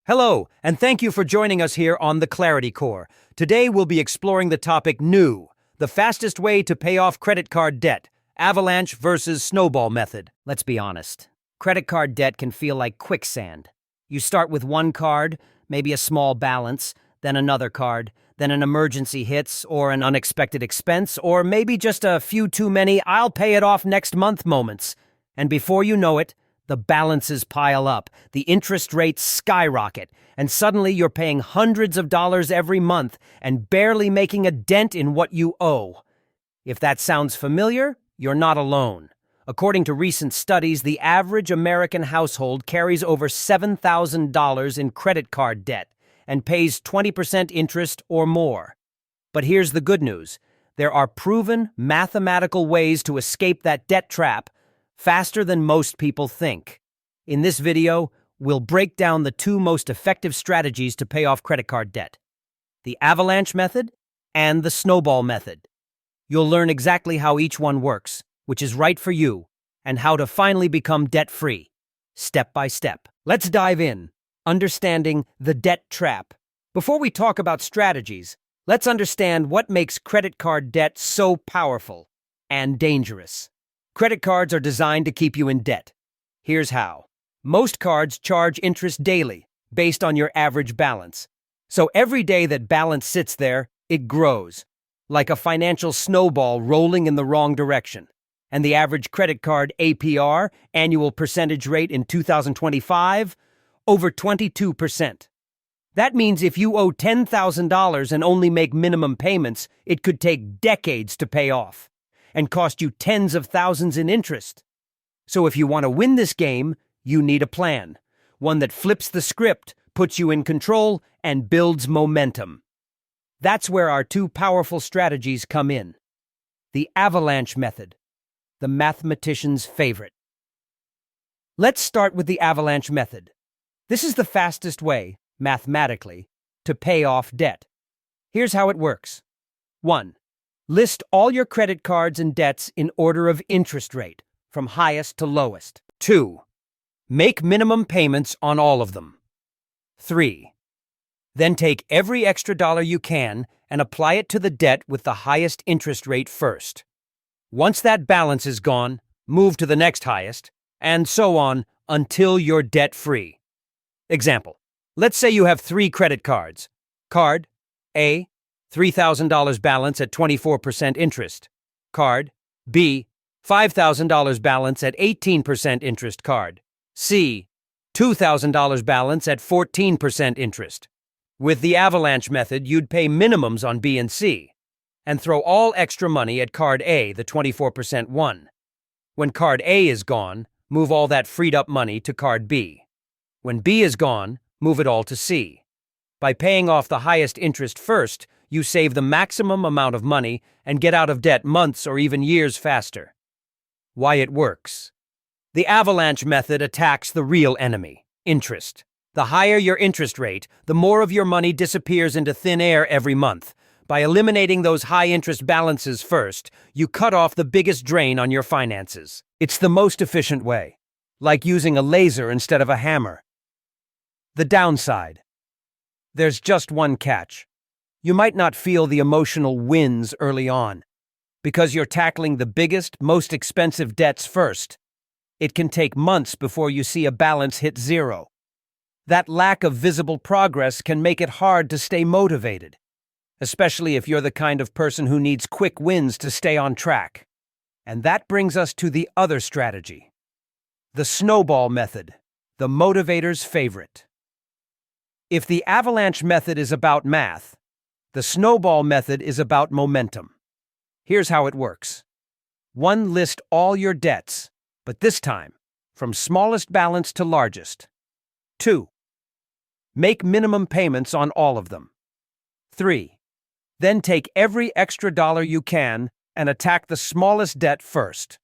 Hello, and thank you for joining us here on the Clarity Core. Today we'll be exploring the topic new, the fastest way to pay off credit card debt, Avalanche versus Snowball Method. Let's be honest. Credit card debt can feel like quicksand. You start with one card, maybe a small balance, then another card, then an emergency hits, or an unexpected expense, or maybe just a few too many I'll pay it off next month moments. And before you know it, the balances pile up, the interest rates skyrocket, and suddenly you're paying hundreds of dollars every month and barely making a dent in what you owe. If that sounds familiar, you're not alone. According to recent studies, the average American household carries over $7,000 in credit card debt and pays 20% interest or more. But here's the good news. There are proven mathematical ways to escape that debt trap faster than most people think. In this video, we'll break down the two most effective strategies to pay off credit card debt: the Avalanche Method and the Snowball Method. You'll learn exactly how each one works, which is right for you, and how to finally become debt-free, step by step. Let's dive in, understanding the debt trap. Before we talk about strategies, let's understand what makes credit card debt so powerful and dangerous. Credit cards are designed to keep you in debt. Here's how. Most cards charge interest daily, based on your average balance. So every day that balance sits there, it grows, like a financial snowball rolling in the wrong direction. And the average credit card APR, annual percentage rate in 2025, over 22%. That means if you owe $10,000 and only make minimum payments, it could take decades to pay off and cost you tens of thousands in interest. So if you want to win this game, you need a plan. One that flips the script, puts you in control, and builds momentum. That's where our two powerful strategies come in. The Avalanche Method, the mathematician's favorite. Let's start with the Avalanche Method. This is the fastest way, mathematically, to pay off debt. Here's how it works. 1. List all your credit cards and debts in order of interest rate, from highest to lowest. 2. Make minimum payments on all of them. 3. Then take every extra dollar you can and apply it to the debt with the highest interest rate first. Once that balance is gone, move to the next highest, and so on until you're debt-free. Example. Let's say you have 3 credit cards. Card A, $3,000 balance at 24% interest. Card B, $5,000 balance at 18% interest. Card C, $2,000 balance at 14% interest. With the Avalanche Method, you'd pay minimums on B and C, and throw all extra money at Card A, the 24% one. When Card A is gone, move all that freed up money to Card B. When B is gone, move it all to C. By paying off the highest interest first, you save the maximum amount of money and get out of debt months or even years faster. Why it works. The Avalanche Method attacks the real enemy, interest. The higher your interest rate, the more of your money disappears into thin air every month. By eliminating those high-interest balances first, you cut off the biggest drain on your finances. It's the most efficient way, like using a laser instead of a hammer. The downside. There's just one catch. You might not feel the emotional wins early on, because you're tackling the biggest, most expensive debts first. It can take months before you see a balance hit zero. That lack of visible progress can make it hard to stay motivated, especially if you're the kind of person who needs quick wins to stay on track. And that brings us to the other strategy, the Snowball Method, the motivator's favorite. If the Avalanche Method is about math, the Snowball Method is about momentum. Here's how it works. 1. List all your debts, but this time, from smallest balance to largest. 2. Make minimum payments on all of them. 3. Then take every extra dollar you can and attack the smallest debt first.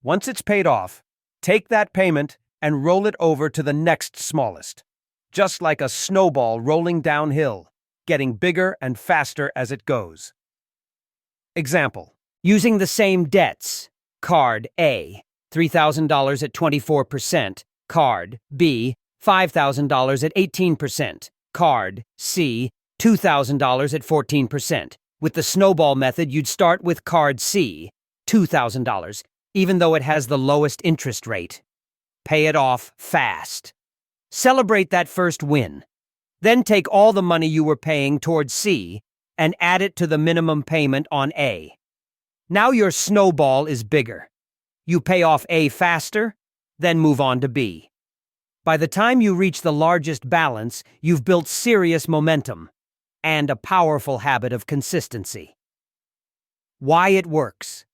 Once it's paid off, take that payment and roll it over to the next smallest, just like a snowball rolling downhill, getting bigger and faster as it goes. Example. Using the same debts. Card A, $3,000 at 24%. Card B, $5,000 at 18%. Card C, $2,000 at 14%. With the Snowball Method, you'd start with Card C, $2,000, even though it has the lowest interest rate. Pay it off fast. Celebrate that first win. Then take all the money you were paying towards C and add it to the minimum payment on A. Now your snowball is bigger. You pay off A faster, then move on to B. By the time you reach the largest balance, you've built serious momentum and a powerful habit of consistency. Why it works.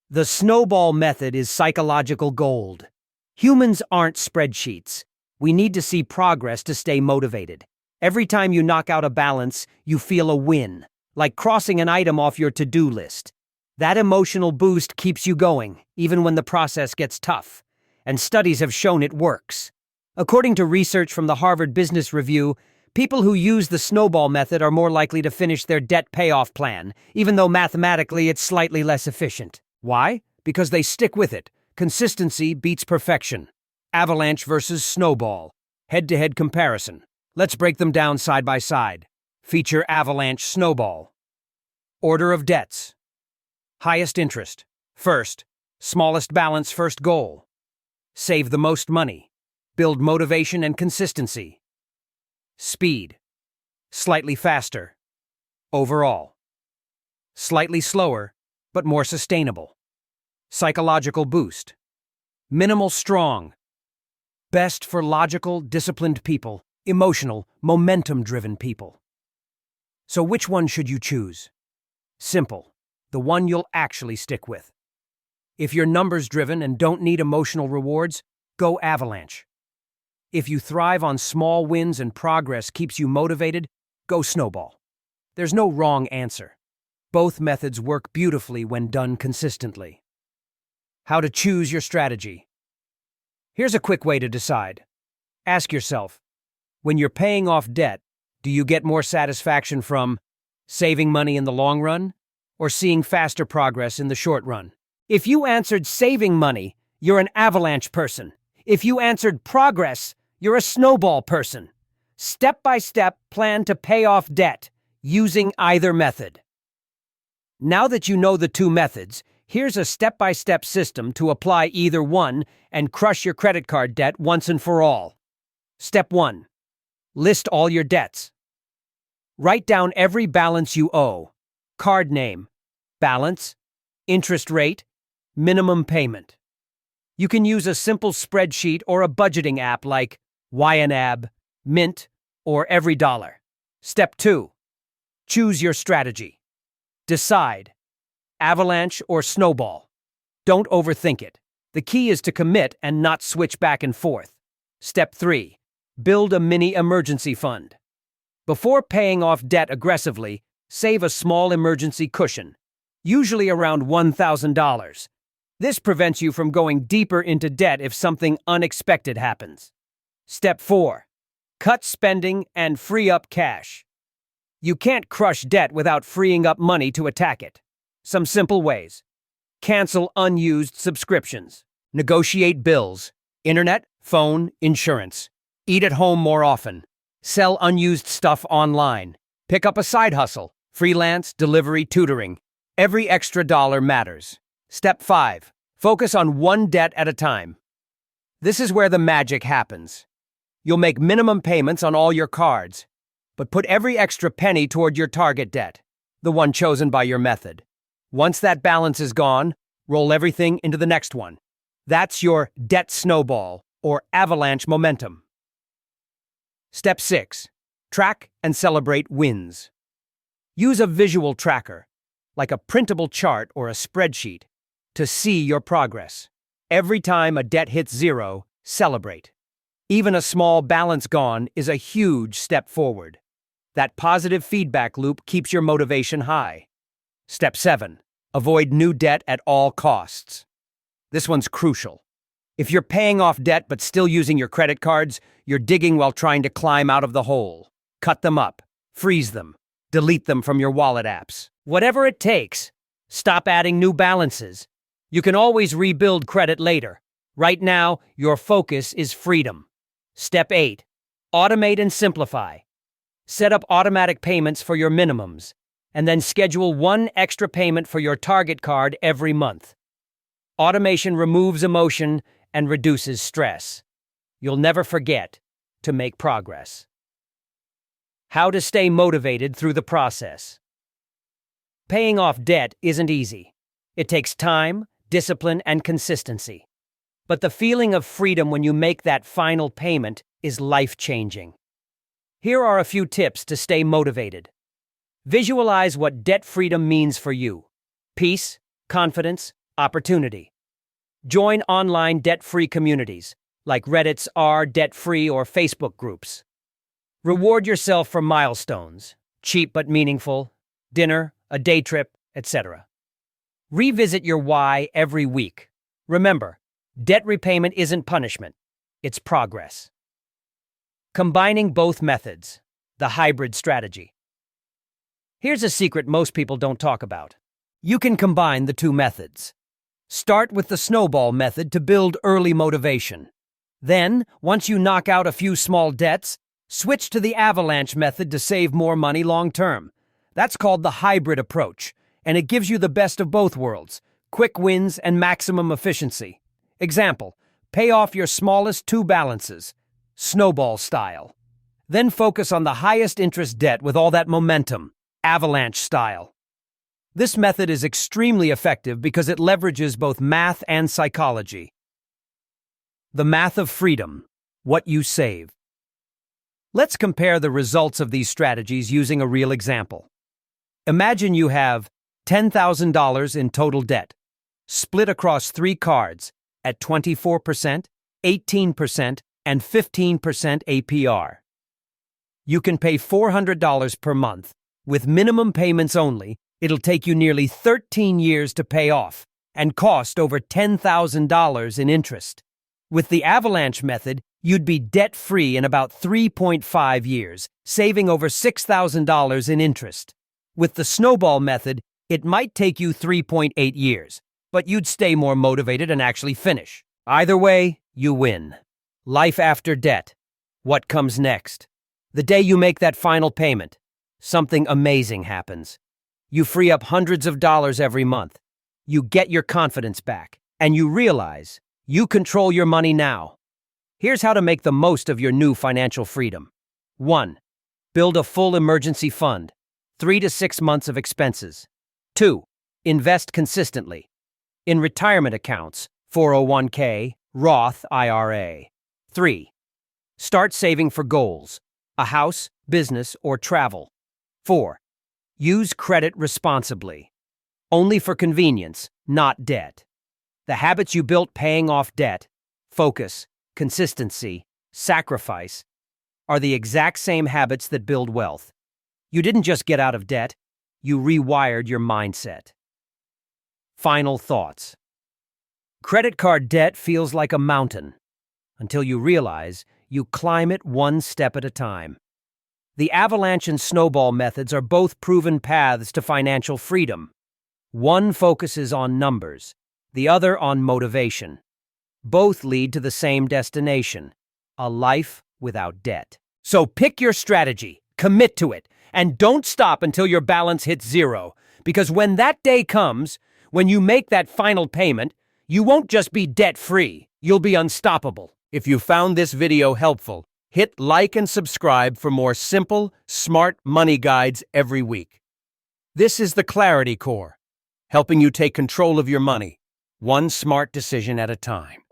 The Snowball Method is psychological gold. Humans aren't spreadsheets. We need to see progress to stay motivated. Every time you knock out a balance, you feel a win, like crossing an item off your to-do list. That emotional boost keeps you going, even when the process gets tough. And studies have shown it works. According to research from the Harvard Business Review, people who use the Snowball Method are more likely to finish their debt payoff plan, even though mathematically it's slightly less efficient. Why? Because they stick with it. Consistency beats perfection. Avalanche versus Snowball. Head-to-head comparison. Let's break them down side by side. Feature Avalanche Snowball. Order of debts. Highest interest. First. Smallest balance first goal. Save the most money. Build motivation and consistency. Speed. Slightly faster. Overall. Slightly slower, but more sustainable. Psychological boost. Minimal strong. Best for logical, disciplined people, emotional, momentum-driven people. So which one should you choose? Simple. The one you'll actually stick with. If you're numbers-driven and don't need emotional rewards, go Avalanche. If you thrive on small wins and progress keeps you motivated, go Snowball. There's no wrong answer. Both methods work beautifully when done consistently. How to choose your strategy. Here's a quick way to decide. Ask yourself, when you're paying off debt, do you get more satisfaction from saving money in the long run or seeing faster progress in the short run? If you answered saving money, you're an Avalanche person. If you answered progress, you're a Snowball person. Step-by-step plan to pay off debt using either method. Now that you know the two methods, here's a step-by-step system to apply either one and crush your credit card debt once and for all. Step 1. List all your debts. Write down every balance you owe. Card name, balance, interest rate, minimum payment. You can use a simple spreadsheet or a budgeting app like YNAB, Mint, or Every Dollar. Step 2. Choose your strategy. Decide. Avalanche or Snowball. Don't overthink it. The key is to commit and not switch back and forth. Step 3. Build a mini emergency fund. Before paying off debt aggressively, save a small emergency cushion, usually around $1,000. This prevents you from going deeper into debt if something unexpected happens. Step 4. Cut spending and free up cash. You can't crush debt without freeing up money to attack it. Some simple ways. Cancel unused subscriptions. Negotiate bills. Internet, phone, insurance. Eat at home more often. Sell unused stuff online. Pick up a side hustle. Freelance, delivery, tutoring. Every extra dollar matters. Step 5. Focus on one debt at a time. This is where the magic happens. You'll make minimum payments on all your cards, but put every extra penny toward your target debt, the one chosen by your method. Once that balance is gone, roll everything into the next one. That's your debt snowball, or avalanche momentum. Step 6. Track and celebrate wins. Use a visual tracker, like a printable chart or a spreadsheet, to see your progress. Every time a debt hits zero, celebrate. Even a small balance gone is a huge step forward. That positive feedback loop keeps your motivation high. Step 7. Avoid new debt at all costs. This one's crucial. If you're paying off debt but still using your credit cards, you're digging while trying to climb out of the hole. Cut them up, freeze them, delete them from your wallet apps. Whatever it takes, stop adding new balances. You can always rebuild credit later. Right now, your focus is freedom. Step 8. Automate and simplify. Set up automatic payments for your minimums, and then schedule one extra payment for your target card every month. Automation removes emotion and reduces stress. You'll never forget to make progress. How to stay motivated through the process. Paying off debt isn't easy. It takes time, discipline, and consistency. But the feeling of freedom when you make that final payment is life-changing. Here are a few tips to stay motivated. Visualize what debt freedom means for you. Peace, confidence, opportunity. Join online debt-free communities, like Reddit's r/debt-free or Facebook groups. Reward yourself for milestones, cheap but meaningful, dinner, a day trip, etc. Revisit your why every week. Remember, debt repayment isn't punishment, it's progress. Combining both methods, the hybrid strategy. Here's a secret most people don't talk about. You can combine the two methods. Start with the Snowball Method to build early motivation. Then, once you knock out a few small debts, switch to the Avalanche Method to save more money long-term. That's called the hybrid approach, and it gives you the best of both worlds, quick wins and maximum efficiency. Example, pay off your smallest two balances, snowball style. Then focus on the highest interest debt with all that momentum, avalanche style. This method is extremely effective because it leverages both math and psychology. The math of freedom, what you save. Let's compare the results of these strategies using a real example. Imagine you have $10,000 in total debt, split across 3 cards at 24%, 18%, and 15% APR. You can pay $400 per month. With minimum payments only, it'll take you nearly 13 years to pay off and cost over $10,000 in interest. With the Avalanche Method, you'd be debt-free in about 3.5 years, saving over $6,000 in interest. With the Snowball Method, it might take you 3.8 years, but you'd stay more motivated and actually finish. Either way, you win. Life after debt. What comes next? The day you make that final payment, something amazing happens. You free up hundreds of dollars every month. You get your confidence back, and you realize you control your money now. Here's how to make the most of your new financial freedom. 1. Build a full emergency fund, 3 to 6 months of expenses. 2. Invest consistently. In retirement accounts, 401k, Roth IRA. 3. Start saving for goals, a house, business, or travel. 4. Use credit responsibly. Only for convenience, not debt. The habits you built paying off debt, focus, consistency, sacrifice, are the exact same habits that build wealth. You didn't just get out of debt, you rewired your mindset. Final thoughts. Credit card debt feels like a mountain, until you realize you climb it one step at a time. The Avalanche and Snowball methods are both proven paths to financial freedom. One focuses on numbers, the other on motivation. Both lead to the same destination, a life without debt. So pick your strategy, commit to it, and don't stop until your balance hits 0. Because when that day comes, when you make that final payment, you won't just be debt-free, you'll be unstoppable. If you found this video helpful, hit like and subscribe for more simple, smart money guides every week. This is the Clarity Core, helping you take control of your money, one smart decision at a time.